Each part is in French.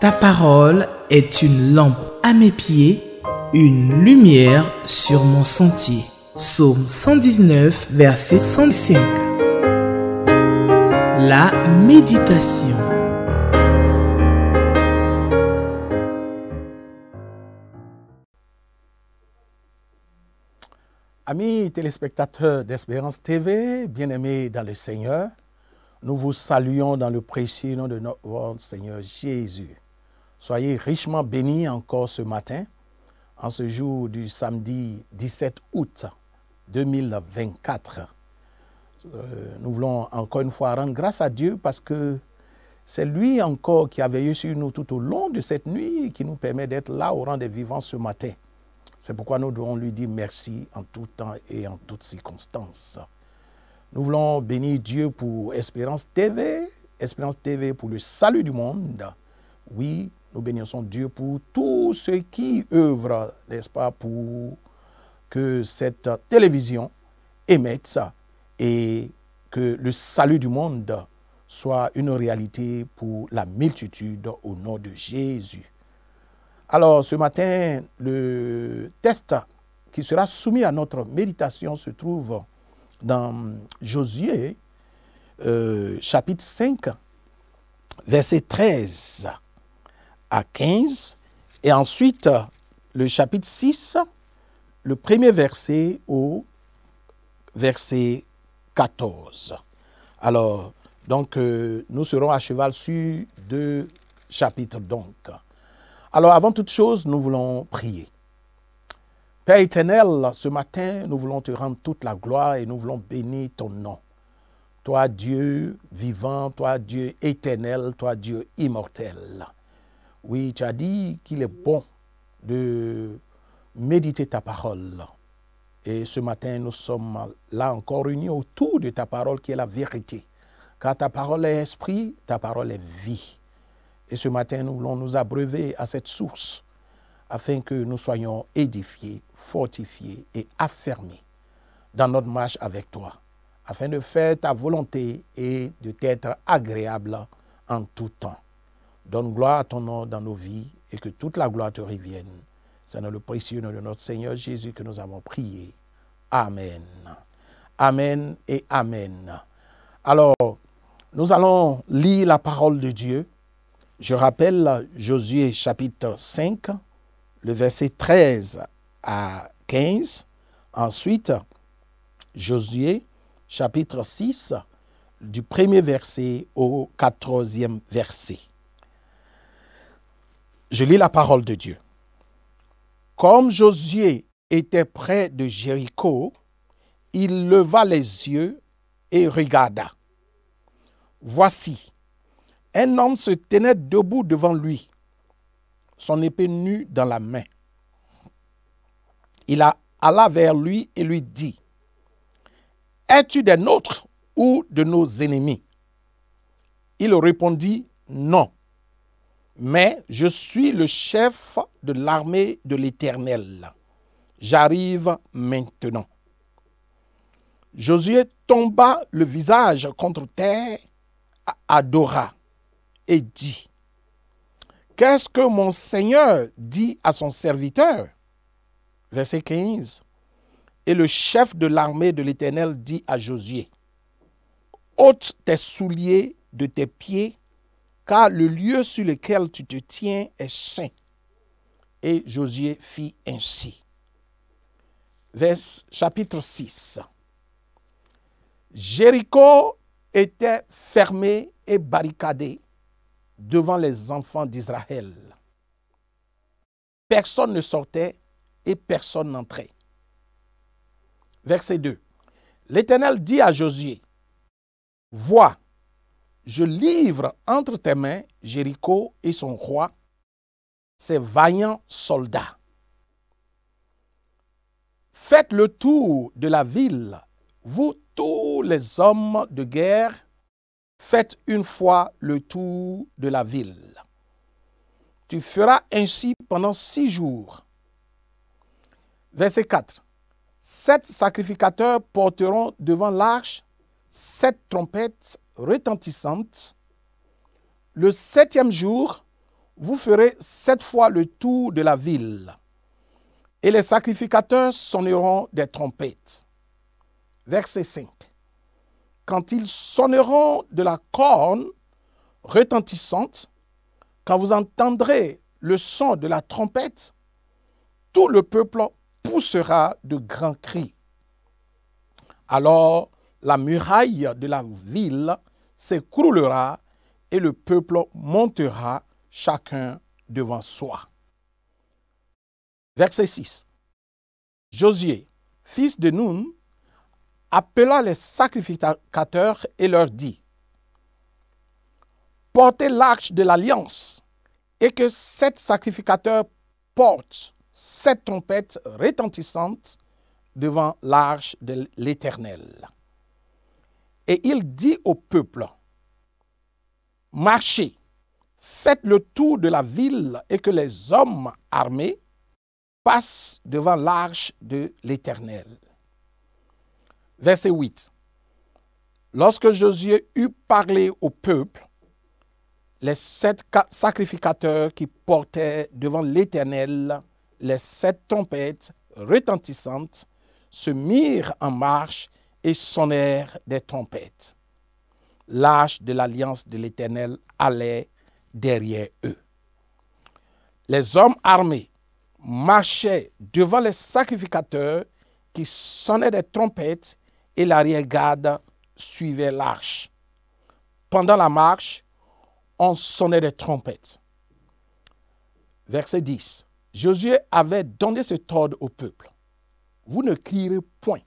Ta parole est une lampe à mes pieds, une lumière sur mon sentier. Psaume 119, verset 105. La méditation. Amis téléspectateurs d'Espérance TV, bien-aimés dans le Seigneur, nous vous saluons dans le précieux nom de notre Seigneur Jésus. Soyez richement bénis encore ce matin, en ce jour du samedi 17 août 2024. Nous voulons encore une fois rendre grâce à Dieu parce que c'est lui encore qui a veillé sur nous tout au long de cette nuit et qui nous permet d'être là au rang des vivants ce matin. C'est pourquoi nous devons lui dire merci en tout temps et en toutes circonstances. Nous voulons bénir Dieu pour Espérance TV pour le salut du monde. Oui, nous bénissons Dieu pour tous ceux qui œuvrent, n'est-ce pas, pour que cette télévision émette ça et que le salut du monde soit une réalité pour la multitude au nom de Jésus. Alors, ce matin, le texte qui sera soumis à notre méditation se trouve dans Josué, chapitre 5, verset 13 à 15, et ensuite le chapitre 6, le premier verset au verset 14. Alors, donc, nous serons à cheval sur deux chapitres, donc. Alors, avant toute chose, nous voulons prier. Père éternel, ce matin, nous voulons te rendre toute la gloire et nous voulons bénir ton nom. Toi, Dieu vivant, toi, Dieu éternel, toi, Dieu immortel. Oui, tu as dit qu'il est bon de méditer ta parole. Et ce matin, nous sommes là encore réunis autour de ta parole qui est la vérité. Car ta parole est esprit, ta parole est vie. Et ce matin, nous voulons nous abreuver à cette source afin que nous soyons édifiés, fortifiés et affermés dans notre marche avec toi, afin de faire ta volonté et de t'être agréable en tout temps. Donne gloire à ton nom dans nos vies et que toute la gloire te revienne. C'est dans le précieux nom de notre Seigneur Jésus que nous avons prié. Amen. Amen et Amen. Alors, nous allons lire la parole de Dieu. Je rappelle Josué chapitre 5, le verset 13 à 15. Ensuite, Josué chapitre 6, du premier verset au 14e verset. Je lis la parole de Dieu. Comme Josué était près de Jéricho, il leva les yeux et regarda. Voici, un homme se tenait debout devant lui, son épée nue dans la main. Il alla vers lui et lui dit, « Es-tu des nôtres ou de nos ennemis ?» Il répondit, « Non, mais je suis le chef de l'armée de l'Éternel. J'arrive maintenant. » Josué tomba le visage contre terre, adora et dit, « Qu'est-ce que mon Seigneur dit à son serviteur ?» Verset 15. Et le chef de l'armée de l'Éternel dit à Josué, « Ôte tes souliers de tes pieds, car le lieu sur lequel tu te tiens est saint. » Et Josué fit ainsi. Chapitre 6. Jéricho était fermé et barricadé devant les enfants d'Israël. Personne ne sortait et personne n'entrait. Verset 2. L'Éternel dit à Josué, « Vois, je livre entre tes mains Jéricho et son roi, ses vaillants soldats. Faites le tour de la ville, vous tous les hommes de guerre, faites une fois le tour de la ville. Tu feras ainsi pendant 6 jours. » Verset 4. 7 sacrificateurs porteront devant l'arche 7 trompettes retentissantes. Le 7e jour, vous ferez 7 fois le tour de la ville, et les sacrificateurs sonneront des trompettes. Verset 5. Quand ils sonneront de la corne retentissante, quand vous entendrez le son de la trompette, tout le peuple poussera de grands cris. Alors la muraille de la ville s'écroulera et le peuple montera chacun devant soi. Verset 6. Josué, fils de Nun, appela les sacrificateurs et leur dit: portez l'arche de l'alliance et que 7 sacrificateurs portent 7 trompettes retentissantes devant l'arche de l'Éternel. Et il dit au peuple: marchez, faites le tour de la ville et que les hommes armés passent devant l'arche de l'Éternel. Verset 8. Lorsque Josué eut parlé au peuple, les 7 sacrificateurs qui portaient devant l'Éternel les 7 trompettes retentissantes se mirent en marche et sonnèrent des trompettes. L'arche de l'alliance de l'Éternel allait derrière eux. Les hommes armés marchaient devant les sacrificateurs qui sonnaient des trompettes et l'arrière-garde suivait l'arche. Pendant la marche, on sonnait des trompettes. Verset 10. Josué avait donné cet ordre au peuple: vous ne crierez point,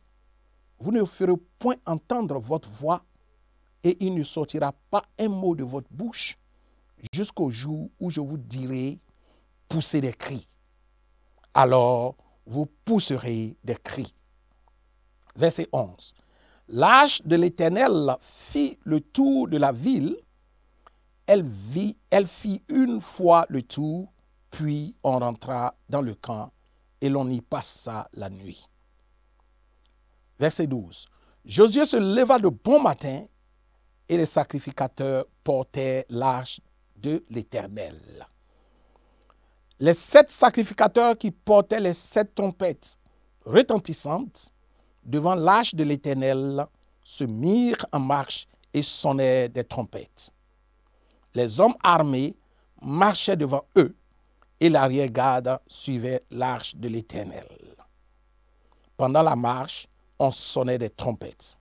vous ne ferez point entendre votre voix, et il ne sortira pas un mot de votre bouche jusqu'au jour où je vous dirai: poussez des cris. Alors vous pousserez des cris. Verset 11. L'arche de l'Éternel fit le tour de la ville. Elle fit une fois le tour, puis on rentra dans le camp et l'on y passa la nuit. Verset 12. Josué se leva de bon matin et les sacrificateurs portaient l'arche de l'Éternel. Les 7 sacrificateurs qui portaient les 7 trompettes retentissantes devant l'arche de l'Éternel se mirent en marche et sonnaient des trompettes. Les hommes armés marchaient devant eux et l'arrière-garde suivait l'arche de l'Éternel. Pendant la marche, on sonnait des trompettes.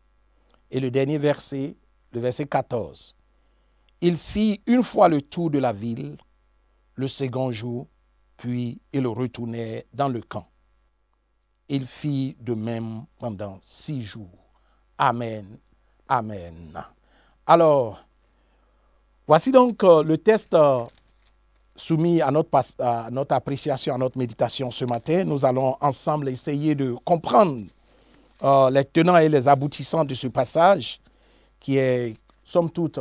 Et le dernier verset, le verset 14. Il fit une fois le tour de la ville, le second jour, puis il retournait dans le camp. Il fit de même pendant 6 jours. Amen. Amen. Alors, voici donc le texte soumis à notre appréciation, à notre méditation ce matin. Nous allons ensemble essayer de comprendre les tenants et les aboutissants de ce passage qui est, somme toute,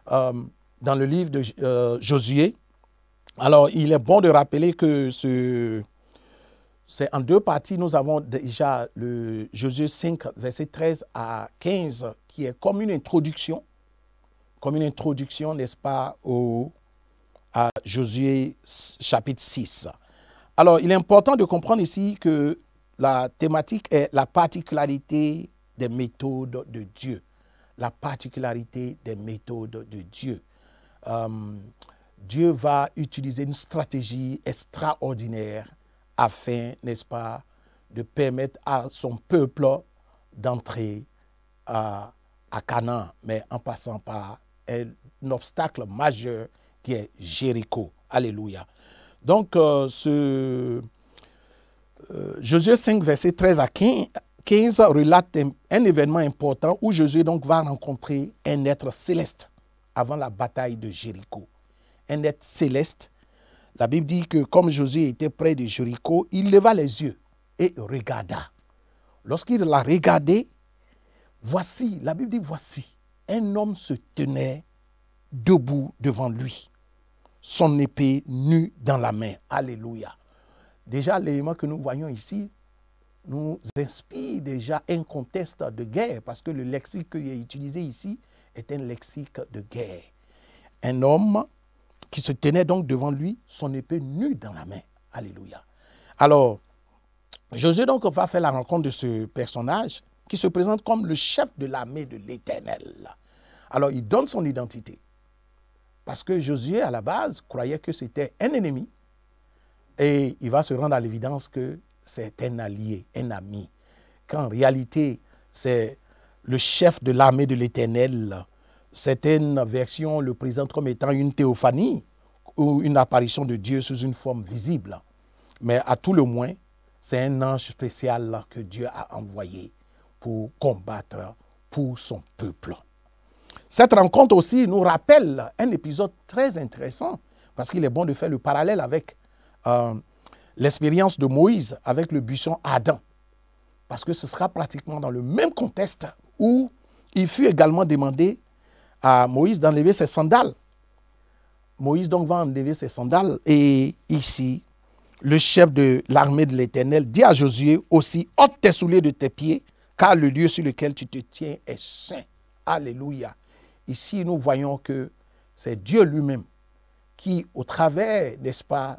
dans le livre de Josué. Alors, il est bon de rappeler que c'est en 2 parties. Nous avons déjà le Josué 5, verset 13 à 15, qui est comme une introduction, n'est-ce pas, à Josué chapitre 6. Alors, il est important de comprendre ici que la thématique est la particularité des méthodes de Dieu. La particularité des méthodes de Dieu. Dieu va utiliser une stratégie extraordinaire afin, n'est-ce pas, de permettre à son peuple d'entrer à Canaan, mais en passant par un obstacle majeur qui est Jéricho. Alléluia. Donc, Josué 5, verset 13 à 15 relate un événement important où Josué donc va rencontrer un être céleste avant la bataille de Jéricho. Un être céleste. La Bible dit que comme Josué était près de Jéricho, il leva les yeux et regarda. Lorsqu'il l'a regardé, voici, la Bible dit voici, un homme se tenait debout devant lui, son épée nue dans la main. Alléluia. Déjà, l'élément que nous voyons ici nous inspire déjà un contexte de guerre, parce que le lexique qui est utilisé ici est un lexique de guerre. Un homme qui se tenait donc devant lui, son épée nue dans la main. Alléluia. Alors, Josué donc va faire la rencontre de ce personnage qui se présente comme le chef de l'armée de l'Éternel. Alors, il donne son identité. Parce que Josué, à la base, croyait que c'était un ennemi. Et il va se rendre à l'évidence que c'est un allié, un ami. Qu'en réalité, c'est le chef de l'armée de l'Éternel. Certaines versions le présentent comme étant une théophanie ou une apparition de Dieu sous une forme visible. Mais à tout le moins, c'est un ange spécial que Dieu a envoyé pour combattre pour son peuple. Cette rencontre aussi nous rappelle un épisode très intéressant parce qu'il est bon de faire le parallèle avec l'expérience de Moïse avec le buisson Adam. Parce que ce sera pratiquement dans le même contexte où il fut également demandé à Moïse d'enlever ses sandales. Moïse donc va enlever ses sandales et ici, le chef de l'armée de l'Éternel dit à Josué aussi, ôte tes souliers de tes pieds, car le lieu sur lequel tu te tiens est saint. Alléluia. Ici, nous voyons que c'est Dieu lui-même qui, au travers, n'est-ce pas,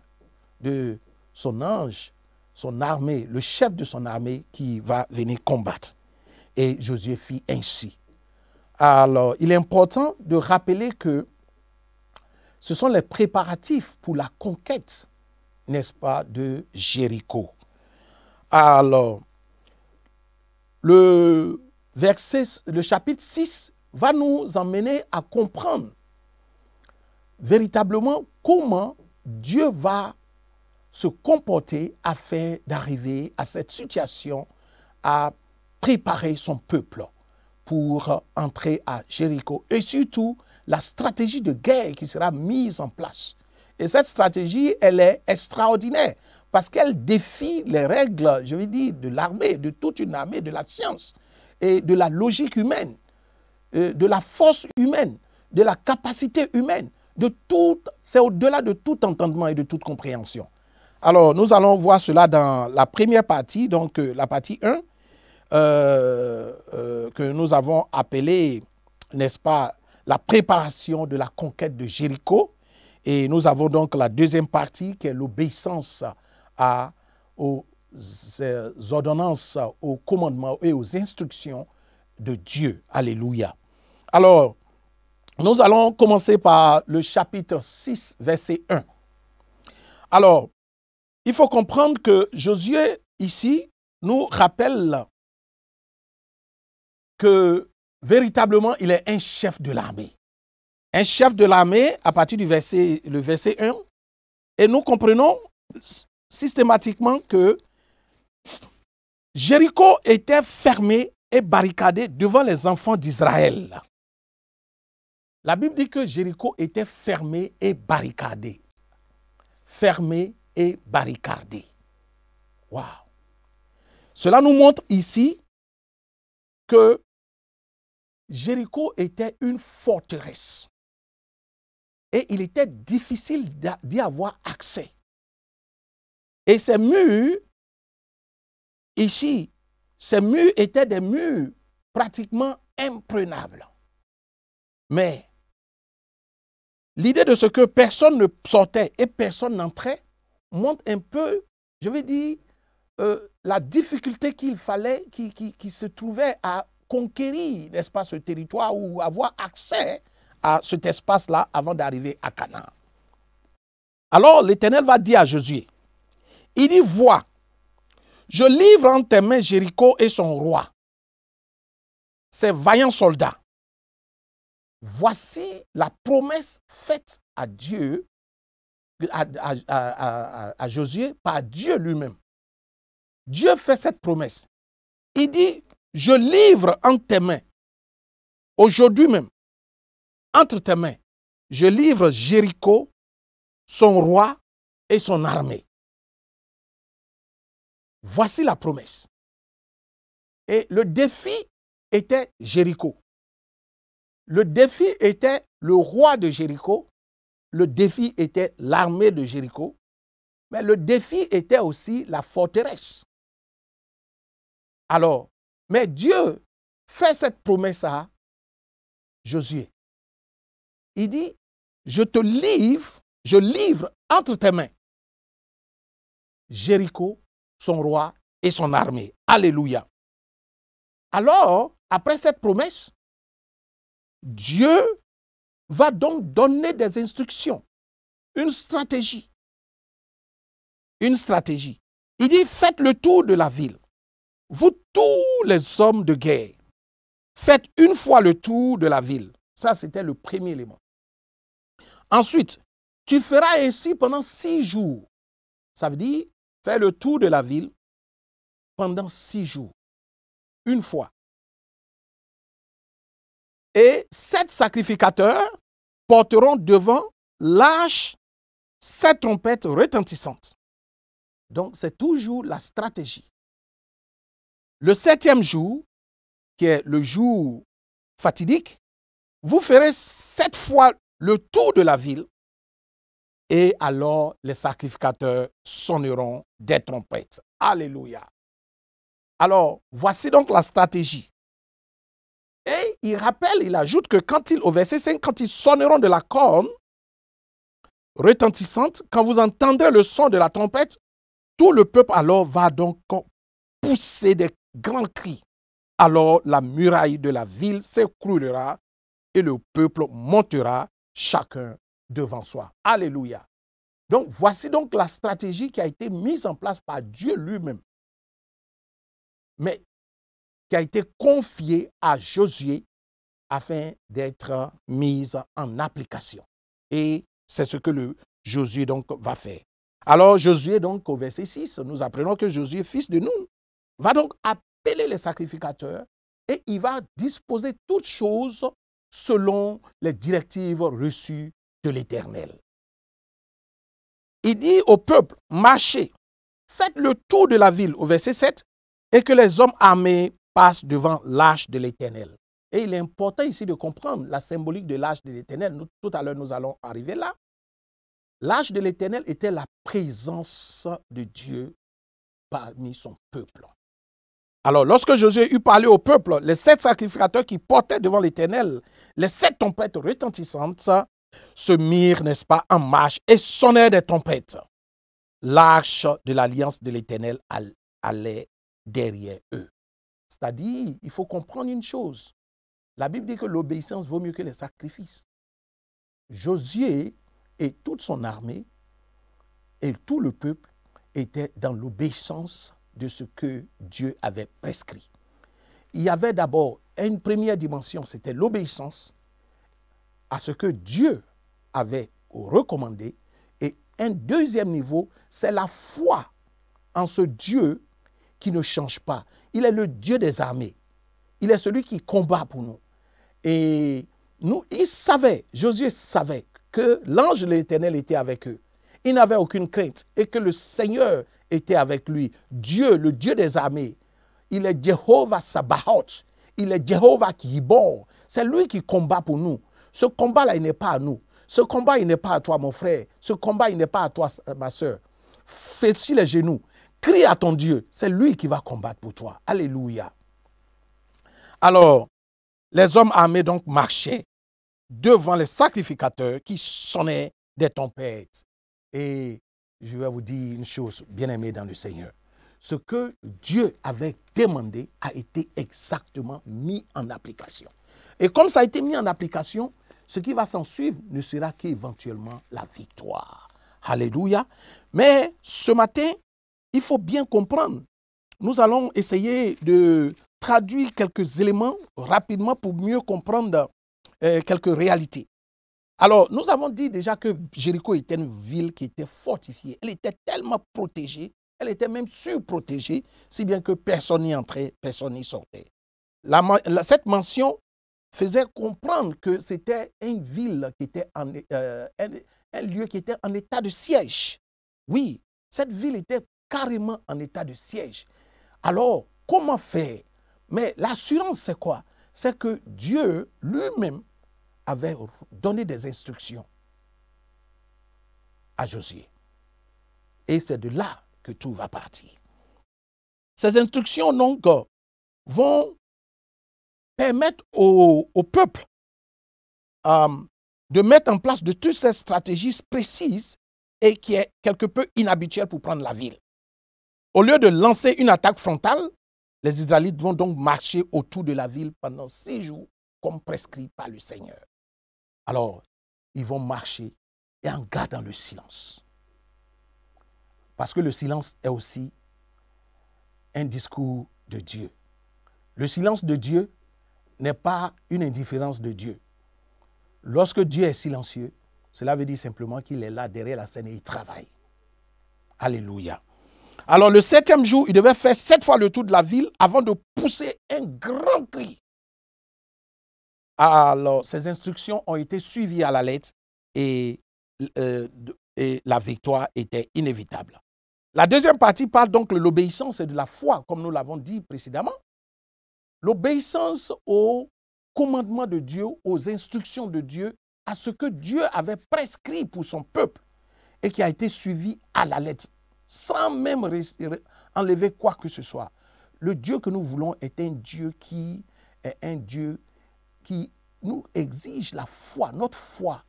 de son ange, son armée, le chef de son armée qui va venir combattre. Et Josué fit ainsi. Alors, il est important de rappeler que ce sont les préparatifs pour la conquête, n'est-ce pas, de Jéricho. Alors, le chapitre 6 va nous emmener à comprendre véritablement comment Dieu va se comporter afin d'arriver à cette situation, à préparer son peuple pour entrer à Jéricho. Et surtout, la stratégie de guerre qui sera mise en place. Et cette stratégie, elle est extraordinaire parce qu'elle défie les règles, je veux dire, de l'armée, de toute une armée, de la science et de la logique humaine, de la force humaine, de la capacité humaine, de tout, c'est au-delà de tout entendement et de toute compréhension. Alors, nous allons voir cela dans la première partie, donc la partie 1, que nous avons appelée, n'est-ce pas, la préparation de la conquête de Jéricho. Et nous avons donc la deuxième partie qui est l'obéissance aux ordonnances, aux commandements et aux instructions de Dieu. Alléluia. Alors, nous allons commencer par le chapitre 6, verset 1. Alors, il faut comprendre que Josué, ici, nous rappelle que véritablement, il est un chef de l'armée. Un chef de l'armée à partir du verset 1. Et nous comprenons systématiquement que Jéricho était fermé et barricadé devant les enfants d'Israël. La Bible dit que Jéricho était fermé et barricadé. Fermé et barricadé. Waouh! Cela nous montre ici que Jéricho était une forteresse. Et il était difficile d'y avoir accès. Et ces murs, ici, ces murs étaient des murs pratiquement imprenables. Mais l'idée de ce que personne ne sortait et personne n'entrait montre un peu, je vais dire, la difficulté qu'il fallait, qui se trouvait à conquérir, n'est-ce pas, ce territoire ou avoir accès à cet espace-là avant d'arriver à Canaan. Alors l'Éternel va dire à Josué, il dit, vois, je livre en tes mains Jéricho et son roi, ses vaillants soldats. Voici la promesse faite à Dieu, à Josué par Dieu lui-même. Dieu fait cette promesse. Il dit, je livre en tes mains, aujourd'hui même, entre tes mains, je livre Jéricho, son roi et son armée. Voici la promesse. Et le défi était Jéricho. Le défi était le roi de Jéricho. Le défi était l'armée de Jéricho. Mais le défi était aussi la forteresse. Alors, mais Dieu fait cette promesse à Josué. Il dit, je te livre je livre entre tes mains Jéricho, son roi et son armée. Alléluia. Alors, après cette promesse, Dieu va donc donner des instructions, une stratégie. Une stratégie. Il dit, faites le tour de la ville. Vous tous les hommes de guerre, faites une fois le tour de la ville. Ça, c'était le premier élément. Ensuite, tu feras ainsi pendant 6 jours. Ça veut dire, fais le tour de la ville pendant 6 jours. Une fois. Et 7 sacrificateurs porteront devant l'arche 7 trompettes retentissantes. Donc, c'est toujours la stratégie. Le 7e jour, qui est le jour fatidique, vous ferez 7 fois le tour de la ville et alors les sacrificateurs sonneront des trompettes. Alléluia. Alors, voici donc la stratégie. Et il rappelle, il ajoute que au verset 5, quand ils sonneront de la corne retentissante, quand vous entendrez le son de la trompette, tout le peuple alors va donc pousser des grands cris. Alors la muraille de la ville s'écroulera et le peuple montera chacun devant soi. Alléluia. Donc voici donc la stratégie qui a été mise en place par Dieu lui-même, mais qui a été confiée à Josué afin d'être mise en application. Et c'est ce que Josué donc va faire. Alors Josué donc au verset 6, nous apprenons que Josué, fils de Nun, va donc appeler les sacrificateurs et il va disposer toutes choses selon les directives reçues de l'Éternel. Il dit au peuple, marchez, faites le tour de la ville au verset 7 et que les hommes armés passent devant l'arche de l'Éternel. Et il est important ici de comprendre la symbolique de l'arche de l'Éternel. Tout à l'heure, nous allons arriver là. L'arche de l'Éternel était la présence de Dieu parmi son peuple. Alors, lorsque Josué eut parlé au peuple, les 7 sacrificateurs qui portaient devant l'Éternel les 7 trompettes retentissantes se mirent, n'est-ce pas, en marche et sonnèrent des trompettes. L'arche de l'alliance de l'Éternel allait derrière eux. C'est-à-dire, il faut comprendre une chose. La Bible dit que l'obéissance vaut mieux que les sacrifices. Josué et toute son armée et tout le peuple étaient dans l'obéissance de ce que Dieu avait prescrit. Il y avait d'abord une première dimension, c'était l'obéissance à ce que Dieu avait recommandé. Et un deuxième niveau, c'est la foi en ce Dieu qui ne change pas. Il est le Dieu des armées. Il est celui qui combat pour nous. Et Josué savait que l'ange de l'Éternel était avec eux. Il n'avait aucune crainte et que le Seigneur était avec lui. Dieu, le Dieu des armées, il est Jéhovah Sabaoth. Il est Jéhovah Gibor. C'est lui qui combat pour nous. Ce combat-là, il n'est pas à nous. Ce combat, il n'est pas à toi, mon frère. Ce combat, il n'est pas à toi, ma soeur. Fléchis les genoux. Crie à ton Dieu. C'est lui qui va combattre pour toi. Alléluia. Alors, les hommes armés donc marchaient devant les sacrificateurs qui sonnaient des trompettes. Et je vais vous dire une chose, bien-aimés dans le Seigneur. Ce que Dieu avait demandé a été exactement mis en application. Et comme ça a été mis en application, ce qui va s'en suivre ne sera qu'éventuellement la victoire. Alléluia. Mais ce matin, il faut bien comprendre. Nous allons essayer de traduire quelques éléments rapidement pour mieux comprendre quelques réalités. Alors, nous avons dit déjà que Jéricho était une ville qui était fortifiée. Elle était tellement protégée, elle était même surprotégée, si bien que personne n'y entrait, personne n'y sortait. Cette mention faisait comprendre que c'était une ville qui était un lieu qui était en état de siège. Oui, cette ville était carrément en état de siège. Alors, comment faire? Mais l'assurance, c'est quoi? C'est que Dieu lui-même avait donné des instructions à Josué. Et c'est de là que tout va partir. Ces instructions, donc, vont permettre au peuple de mettre en place de toutes ces stratégies précises et qui est quelque peu inhabituelle pour prendre la ville. Au lieu de lancer une attaque frontale, les Israélites vont donc marcher autour de la ville pendant 6 jours, comme prescrit par le Seigneur. Alors, ils vont marcher et en gardant le silence. Parce que le silence est aussi un discours de Dieu. Le silence de Dieu n'est pas une indifférence de Dieu. Lorsque Dieu est silencieux, cela veut dire simplement qu'il est là derrière la scène et il travaille. Alléluia. Alors le 7e jour, il devait faire 7 fois le tour de la ville avant de pousser un grand cri. Alors ces instructions ont été suivies à la lettre et la victoire était inévitable. La deuxième partie parle donc de l'obéissance et de la foi, comme nous l'avons dit précédemment. L'obéissance au commandement de Dieu, aux instructions de Dieu, à ce que Dieu avait prescrit pour son peuple et qui a été suivi à la lettre, sans même enlever quoi que ce soit. Le Dieu que nous voulons est un Dieu qui nous exige la foi, notre foi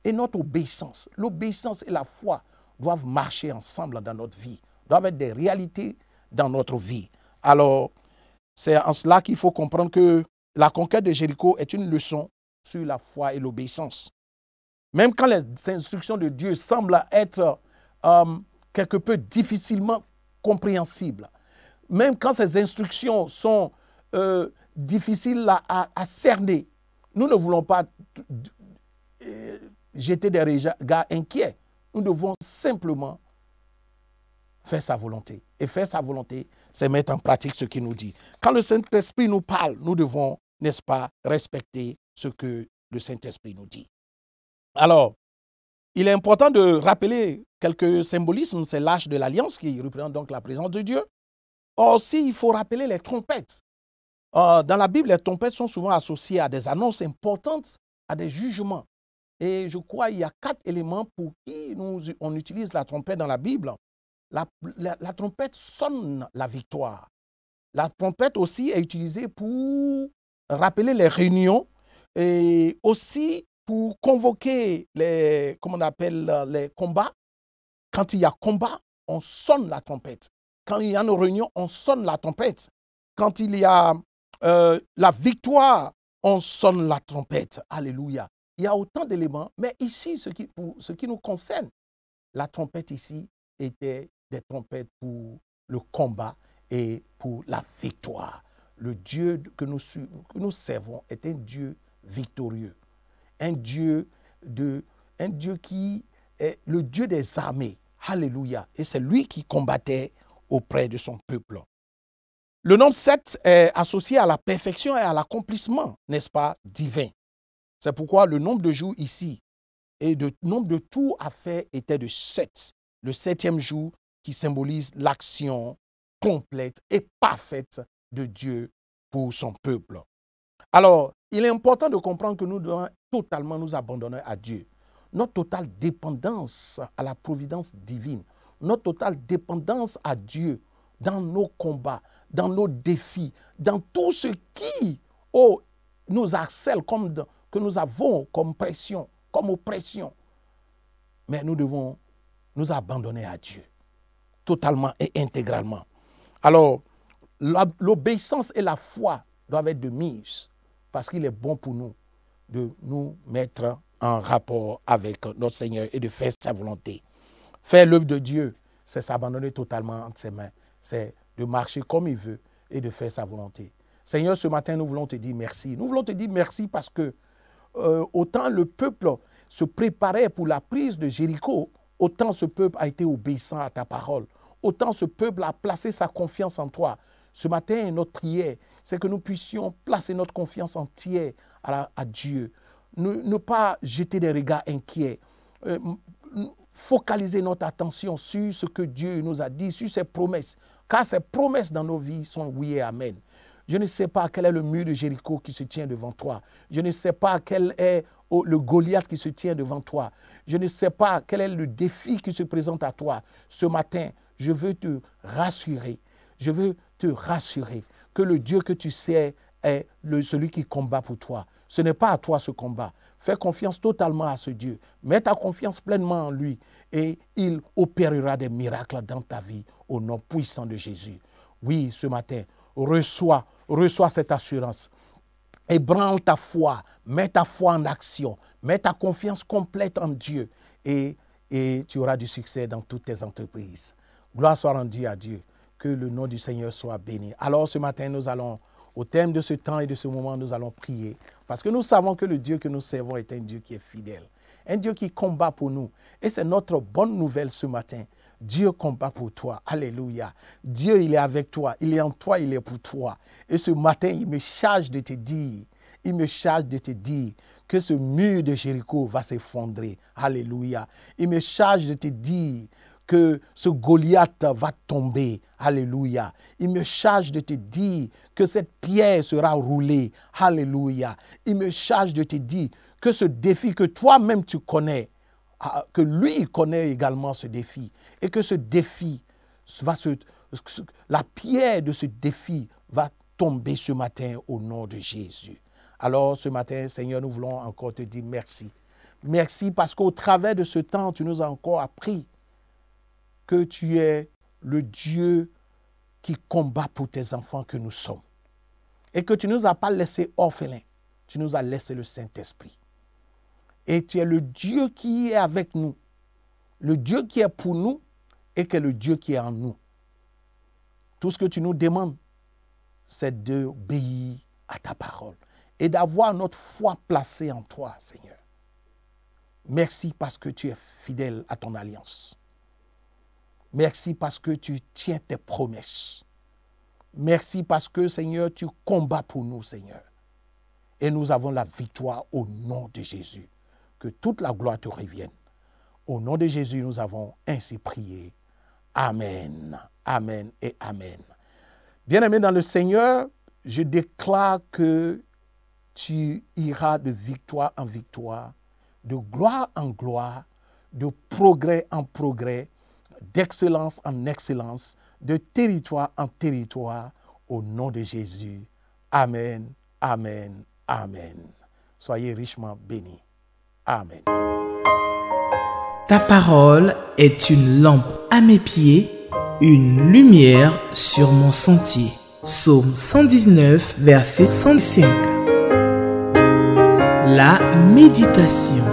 et notre obéissance. L'obéissance et la foi doivent marcher ensemble dans notre vie, doivent être des réalités dans notre vie. Alors, c'est en cela qu'il faut comprendre que la conquête de Jéricho est une leçon sur la foi et l'obéissance. Même quand les instructions de Dieu semblent être quelque peu difficilement compréhensibles, même quand ces instructions sont difficiles à cerner, nous ne voulons pas jeter des regards inquiets. Nous devons simplement faire sa volonté. Et faire sa volonté, c'est mettre en pratique ce qu'il nous dit. Quand le Saint-Esprit nous parle, nous devons, n'est-ce pas, respecter ce que le Saint-Esprit nous dit. Alors, il est important de rappeler quelques symbolismes. C'est l'arche de l'Alliance qui représente donc la présence de Dieu. Aussi, il faut rappeler les trompettes. Dans la Bible, les trompettes sont souvent associées à des annonces importantes, à des jugements. Et je crois qu'il y a 4 éléments pour qui on utilise la trompette dans la Bible. La trompette sonne la victoire. La trompette aussi est utilisée pour rappeler les réunions et aussi pour convoquer les combats. Quand il y a combat, on sonne la trompette. Quand il y a une réunion, on sonne la trompette. Quand il y a la victoire, on sonne la trompette. Alléluia. Il y a autant d'éléments, mais ici, pour ce qui nous concerne, la trompette ici était des trompettes pour le combat et pour la victoire. Le Dieu que nous servons est un Dieu victorieux, un Dieu qui est le Dieu des armées. Alléluia. Et c'est lui qui combattait auprès de son peuple. Le nombre 7 est associé à la perfection et à l'accomplissement, n'est-ce pas, divin. C'est pourquoi le nombre de jours ici et le nombre de tours à faire était de 7. Le 7e jour qui symbolise l'action complète et parfaite de Dieu pour son peuple. Alors, il est important de comprendre que nous devons totalement nous abandonner à Dieu. Notre totale dépendance à la providence divine, notre totale dépendance à Dieu dans nos combats, dans nos défis, dans tout ce qui nous harcèle, que nous avons comme pression, comme oppression. Mais nous devons nous abandonner à Dieu, totalement et intégralement. Alors, l'obéissance et la foi doivent être de mise, parce qu'il est bon pour nous de nous mettre en rapport avec notre Seigneur et de faire sa volonté. Faire l'œuvre de Dieu, c'est s'abandonner totalement entre ses mains. C'est de marcher comme il veut et de faire sa volonté. Seigneur, ce matin, nous voulons te dire merci. Nous voulons te dire merci parce que autant le peuple se préparait pour la prise de Jéricho, autant ce peuple a été obéissant à ta parole. Autant ce peuple a placé sa confiance en toi. Ce matin, notre prière, c'est que nous puissions placer notre confiance entière à Dieu. Ne pas jeter des regards inquiets. Focaliser notre attention sur ce que Dieu nous a dit, sur ses promesses. Car ses promesses dans nos vies sont oui et amen. Je ne sais pas quel est le mur de Jéricho qui se tient devant toi. Je ne sais pas quel est le Goliath qui se tient devant toi. Je ne sais pas quel est le défi qui se présente à toi. Ce matin, je veux te rassurer. Je veux te rassurer que le Dieu que tu sais est celui qui combat pour toi. Ce n'est pas à toi ce combat. Fais confiance totalement à ce Dieu. Mets ta confiance pleinement en lui et il opérera des miracles dans ta vie au nom puissant de Jésus. Oui, ce matin, reçois cette assurance. Ébranle ta foi, mets ta foi en action, mets ta confiance complète en Dieu et tu auras du succès dans toutes tes entreprises. Gloire soit rendue à Dieu, que le nom du Seigneur soit béni. Alors ce matin, nous allons, au thème de ce temps et de ce moment, nous allons prier parce que nous savons que le Dieu que nous servons est un Dieu qui est fidèle, un Dieu qui combat pour nous. Et c'est notre bonne nouvelle ce matin. Dieu combat pour toi. Alléluia. Dieu, il est avec toi. Il est en toi, il est pour toi. Et ce matin, il me charge de te dire que ce mur de Jéricho va s'effondrer. Alléluia. Il me charge de te dire que ce Goliath va tomber. Alléluia. Il me charge de te dire que cette pierre sera roulée. Alléluia. Il me charge de te dire que ce défi que toi-même tu connais, que lui connaît également ce défi et que ce défi la pierre de ce défi va tomber ce matin au nom de Jésus. Alors ce matin, Seigneur, nous voulons encore te dire merci. Merci parce qu'au travers de ce temps, tu nous as encore appris que tu es le Dieu qui combat pour tes enfants que nous sommes. Et que tu ne nous as pas laissés orphelins, tu nous as laissé le Saint-Esprit. Et tu es le Dieu qui est avec nous, le Dieu qui est pour nous et qui est le Dieu qui est en nous. Tout ce que tu nous demandes, c'est d'obéir à ta parole et d'avoir notre foi placée en toi, Seigneur. Merci parce que tu es fidèle à ton alliance. Merci parce que tu tiens tes promesses. Merci parce que, Seigneur, tu combats pour nous, Seigneur. Et nous avons la victoire au nom de Jésus. Que toute la gloire te revienne. Au nom de Jésus, nous avons ainsi prié. Amen, amen et amen. Bien-aimé dans le Seigneur, je déclare que tu iras de victoire en victoire, de gloire en gloire, de progrès en progrès, d'excellence en excellence, de territoire en territoire, au nom de Jésus. Amen, amen, amen. Soyez richement bénis. Amen. Ta parole est une lampe à mes pieds, une lumière sur mon sentier. Psaume 119, verset 105. La méditation.